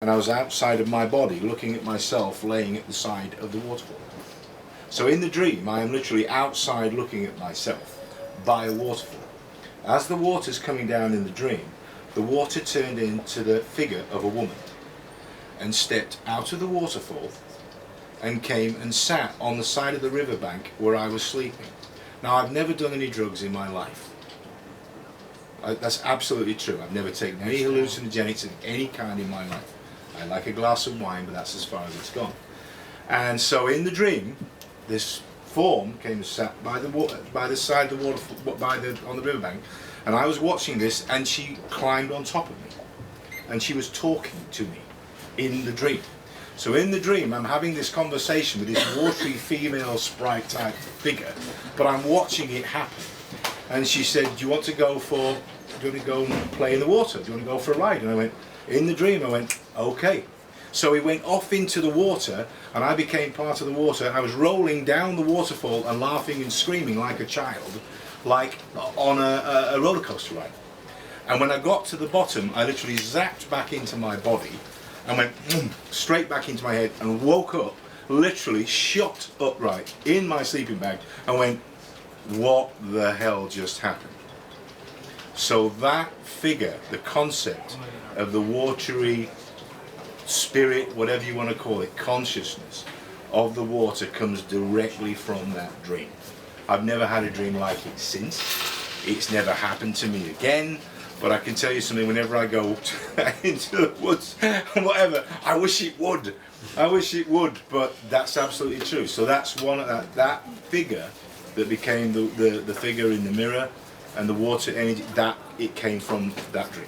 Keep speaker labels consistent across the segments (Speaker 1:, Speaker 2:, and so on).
Speaker 1: and I was outside of my body looking at myself laying at the side of the waterfall. So in the dream I am literally outside looking at myself by a waterfall. As the water's coming down in the dream, the water turned into the figure of a woman and stepped out of the waterfall and came and sat on the side of the riverbank where I was sleeping. Now, I've never done any drugs in my life. That's absolutely true. I've never taken any hallucinogenics of any kind in my life. I like a glass of wine, but that's as far as it's gone. And so in the dream, this form came and sat by the side of the water, on the riverbank, and I was watching this, and she climbed on top of me, and she was talking to me in the dream. So in the dream, I'm having this conversation with this watery female sprite type figure, but I'm watching it happen. And she said, do you want to go and play in the water? Do you want to go for a ride? And I went, in the dream, I went, okay. So we went off into the water, and I became part of the water. I was rolling down the waterfall and laughing and screaming like a child, like on a roller coaster ride. And when I got to the bottom, I literally zapped back into my body and went straight back into my head and woke up, literally shot upright in my sleeping bag and went, what the hell just happened? So that figure, the concept of the watery spirit, whatever you want to call it, consciousness of the water comes directly from that dream. I've never had a dream like it since. It's never happened to me again. But I can tell you something, whenever I go into the woods, whatever, I wish it would. I wish it would, but that's absolutely true. So that's one of that figure that became the figure in the mirror and the water energy, that it came from that dream.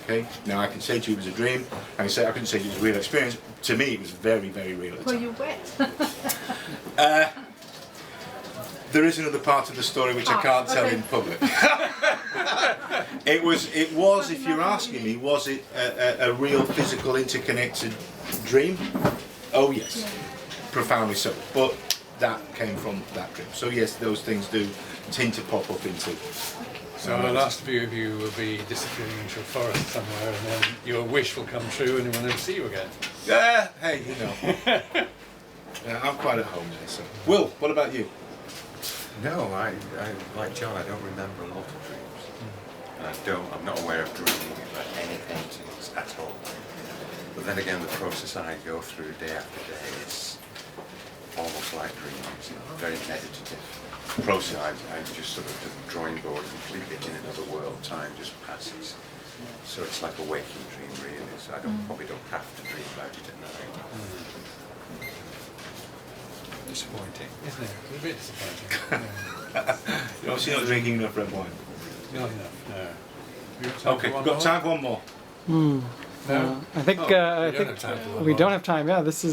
Speaker 1: Okay? Now I can say to you it was a dream, I can say it was a real experience. To me it was very, very real at the time.
Speaker 2: Were you wet?
Speaker 1: There is another part of the story which I can't tell in public. It was, if you're asking me, was it a real physical interconnected dream? Oh yes, profoundly so. But that came from that dream. So yes, those things do tend to pop up into.
Speaker 3: So the last few of you will be disappearing into a forest somewhere, and then your wish will come true and we'll never see you again.
Speaker 1: Hey, you know. I'm quite at home there. So, Will, what about you?
Speaker 4: No, I like John, I don't remember a lot of dreams. And I'm not aware of dreaming about any paintings at all. But then again, the process I go through day after day is almost like dreaming. It's a very meditative process. I just sort of do the drawing board completely in another world. Time just passes. So it's like a waking dream, really. So I probably don't have to dream about it at night. Disappointing.
Speaker 3: Isn't it? It's a bit disappointing.
Speaker 1: You're obviously not drinking enough red wine.
Speaker 3: Not enough, no.
Speaker 1: Okay, got time for one more.
Speaker 3: No?
Speaker 5: I think
Speaker 3: We don't have time for one
Speaker 5: we
Speaker 3: more.
Speaker 5: don't have time. Yeah, this is.